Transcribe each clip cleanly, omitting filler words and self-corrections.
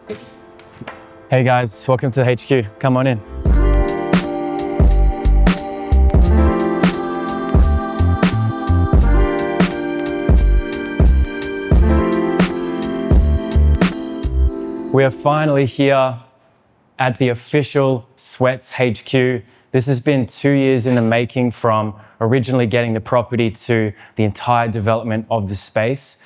Hey guys, welcome to the HQ. Come on in. We are finally here at the official SWEATS HQ. This has been 2 years in the making, from originally getting the property to the entire development of the space.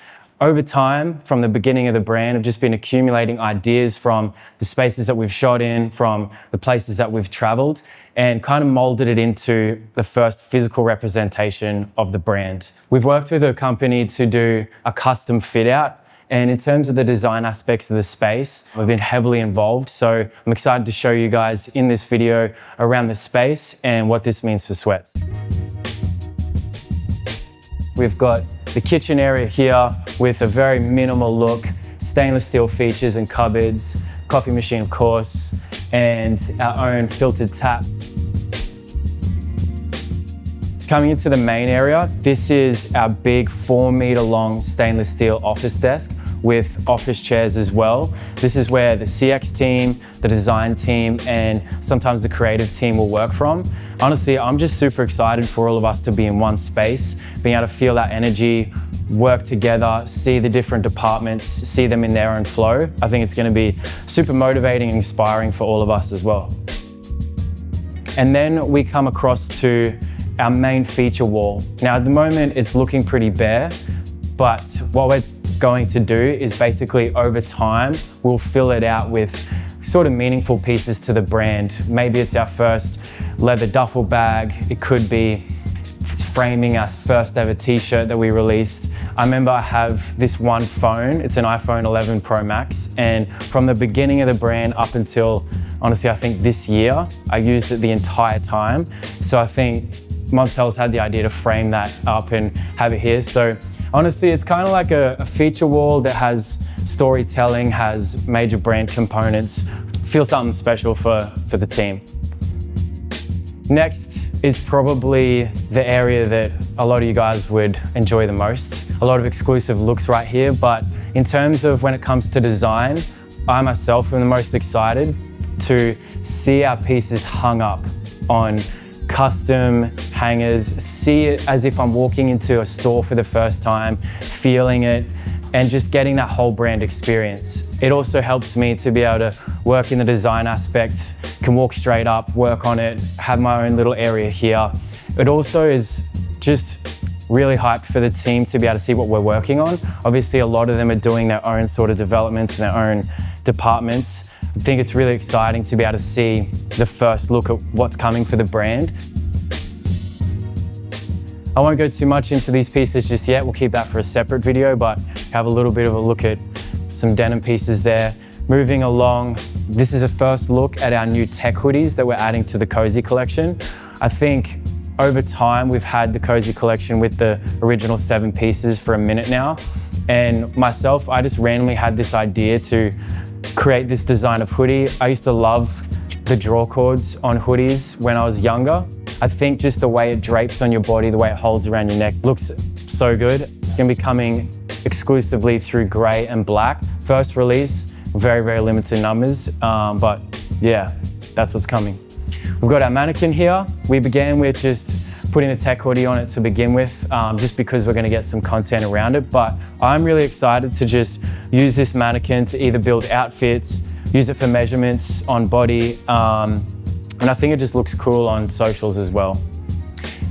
Over time, from the beginning of the brand, I've just been accumulating ideas from the spaces that we've shot in, from the places that we've traveled, and kind of molded it into the first physical representation of the brand. We've worked with a company to do a custom fit out. And in terms of the design aspects of the space, I've been heavily involved. So I'm excited to show you guys in this video around the space and what this means for SWEATS. We've got the kitchen area here with a very minimal look, stainless steel features and cupboards, coffee machine of course, and our own filtered tap. Coming into the main area, this is our big 4-meter long stainless steel office desk with office chairs as well. This is where the CX team, the design team, and sometimes the creative team will work from. Honestly, I'm just super excited for all of us to be in one space, being able to feel that energy, work together, see the different departments, see them in their own flow. I think it's going to be super motivating and inspiring for all of us as well. And then we come across to our main feature wall. Now at the moment it's looking pretty bare, but what we're going to do is basically over time we'll fill it out with sort of meaningful pieces to the brand. Maybe it's our first leather duffel bag, it could be it's framing our first ever t-shirt that we released. I remember I have this one phone, it's an iPhone 11 Pro Max, and from the beginning of the brand up until honestly I think this year, I used it the entire time. So I think Montel's had the idea to frame that up and have it here. So honestly, it's kind of like a feature wall that has storytelling, has major brand components. Feels something special for the team. Next is probably the area that a lot of you guys would enjoy the most. A lot of exclusive looks right here, but in terms of when it comes to design, I myself am the most excited to see our pieces hung up on custom hangers, see it as if I'm walking into a store for the first time, feeling it, and just getting that whole brand experience. It also helps me to be able to work in the design aspect, can walk straight up, work on it, have my own little area here. It also is just really hyped for the team to be able to see what we're working on. Obviously, a lot of them are doing their own sort of developments and their own departments. I think it's really exciting to be able to see the first look at what's coming for the brand. I won't go too much into these pieces just yet. We'll keep that for a separate video, but have a little bit of a look at some denim pieces there. Moving along, this is a first look at our new tech hoodies that we're adding to the Cozy collection. I think over time, we've had the Cozy collection with the original 7 pieces for a minute now. And myself, I just randomly had this idea to create this design of hoodie. I used to love the draw cords on hoodies when I was younger. I think just the way it drapes on your body, the way it holds around your neck looks so good. It's gonna be coming exclusively through gray and black. First release, very, very limited numbers, but yeah, that's what's coming. We've got our mannequin here. We began with just putting the tech hoodie on it to begin with, just because we're gonna get some content around it. But I'm really excited to just use this mannequin to either build outfits, use it for measurements on body, and I think it just looks cool on socials as well.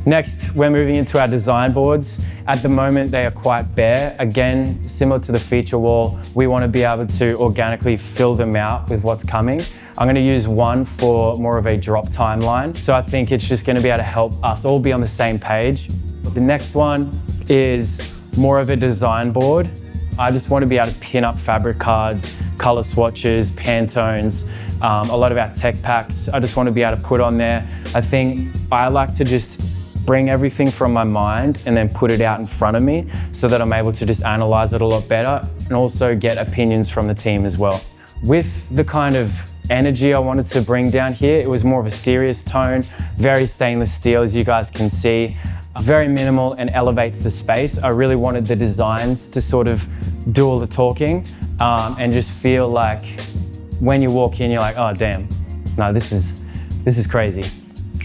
Next, we're moving into our design boards. At the moment, they are quite bare. Again, similar to the feature wall, we want to be able to organically fill them out with what's coming. I'm going to use one for more of a drop timeline. So I think it's just going to be able to help us all be on the same page. The next one is more of a design board. I just want to be able to pin up fabric cards, color swatches, Pantones, a lot of our tech packs. I just want to be able to put on there. I think I like to just bring everything from my mind and then put it out in front of me so that I'm able to just analyze it a lot better and also get opinions from the team as well. With the kind of energy I wanted to bring down here, it was more of a serious tone, very stainless steel as you guys can see, very minimal and elevates the space. I really wanted the designs to sort of do all the talking and just feel like when you walk in, you're like, oh damn, no, this is crazy.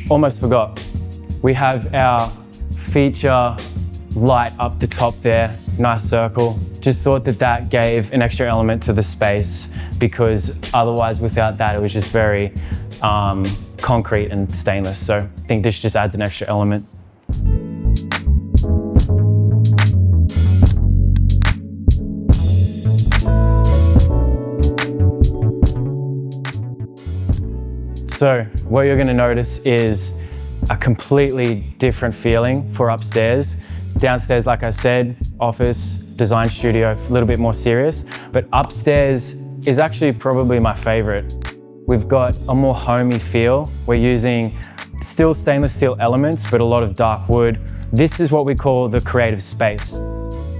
Almost forgot. We have our feature light up the top there, nice circle. Just thought that that gave an extra element to the space, because otherwise without that, it was just very concrete and stainless. So I think this just adds an extra element. So what you're gonna notice is a completely different feeling for upstairs. Downstairs, like I said, office, design studio, a little bit more serious, but upstairs is actually probably my favorite. We've got a more homey feel. We're using still stainless steel elements, but a lot of dark wood. This is what we call the creative space.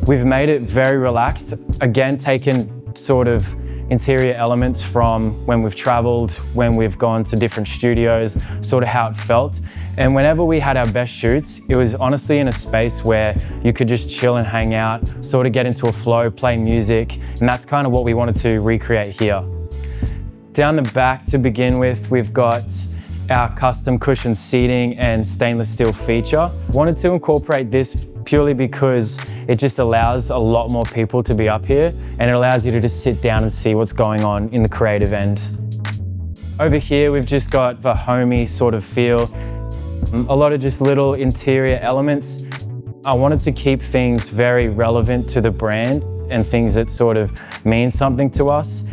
We've made it very relaxed. Again, taken sort of interior elements from when we've traveled, when we've gone to different studios, sort of how it felt. And whenever we had our best shoots, it was honestly in a space where you could just chill and hang out, sort of get into a flow, play music, and that's kind of what we wanted to recreate here. Down the back to begin with, we've got our custom cushion seating and stainless steel feature. Wanted to incorporate this purely because it just allows a lot more people to be up here, and it allows you to just sit down and see what's going on in the creative end. Over here, we've just got the homey sort of feel, a lot of just little interior elements. I wanted to keep things very relevant to the brand and things that sort of mean something to us.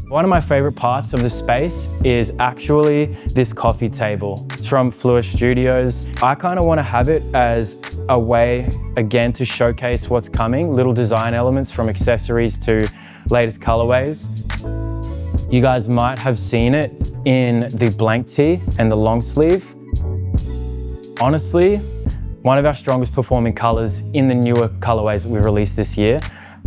One of my favorite parts of the space is actually this coffee table. It's from Fluor Studios. I kind of want to have it as a way, again, to showcase what's coming, little design elements from accessories to latest colorways. You guys might have seen it in the blank tee and the long sleeve. Honestly, one of our strongest performing colors in the newer colorways that we released this year.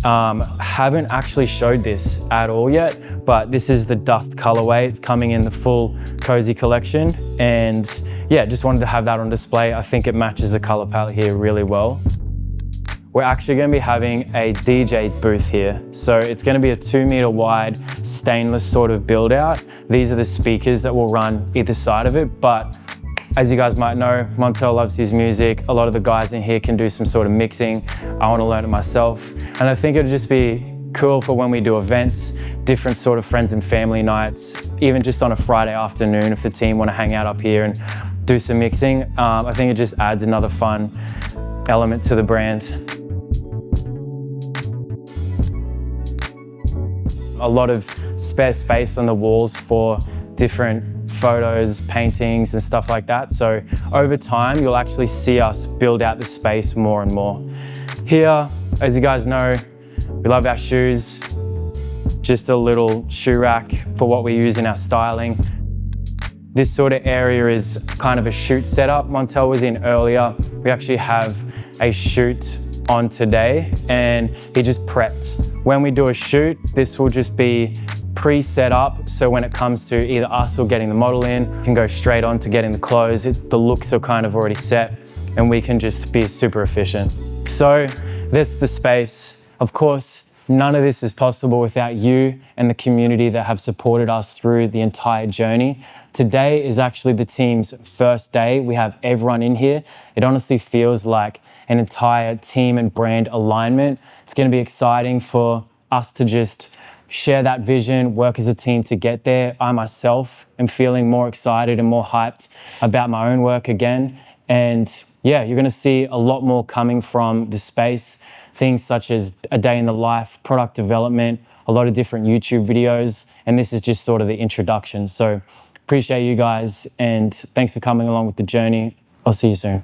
Haven't actually showed this at all yet, but this is the dust colorway. It's coming in the full cozy collection, and yeah, just wanted to have that on display. I think it matches the color palette here really well. We're actually going to be having a DJ booth here. So it's going to be a 2-meter wide stainless sort of build out. These are the speakers that will run either side of it, but as you guys might know, Montel loves his music. A lot of the guys in here can do some sort of mixing. I want to learn it myself. And I think it'd just be cool for when we do events, different sort of friends and family nights, even just on a Friday afternoon if the team want to hang out up here and do some mixing. I think it just adds another fun element to the brand. A lot of spare space on the walls for different photos, paintings and stuff like that. So over time, you'll actually see us build out the space more and more. Here, as you guys know, we love our shoes. Just a little shoe rack for what we use in our styling. This sort of area is kind of a shoot setup. Montel was in earlier. We actually have a shoot on today and he just prepped. When we do a shoot, this will just be pre-set up, so when it comes to either us or getting the model in, we can go straight on to getting the clothes. The looks are kind of already set and we can just be super efficient. So that's the space. Of course, none of this is possible without you and the community that have supported us through the entire journey. Today is actually the team's first day. We have everyone in here. It honestly feels like an entire team and brand alignment. It's going to be exciting for us to just share that vision, work as a team to get there. I myself am feeling more excited and more hyped about my own work again. And yeah, you're going to see a lot more coming from the space. Things such as a day in the life, product development, a lot of different YouTube videos. And this is just sort of the introduction. So appreciate you guys and thanks for coming along with the journey. I'll see you soon.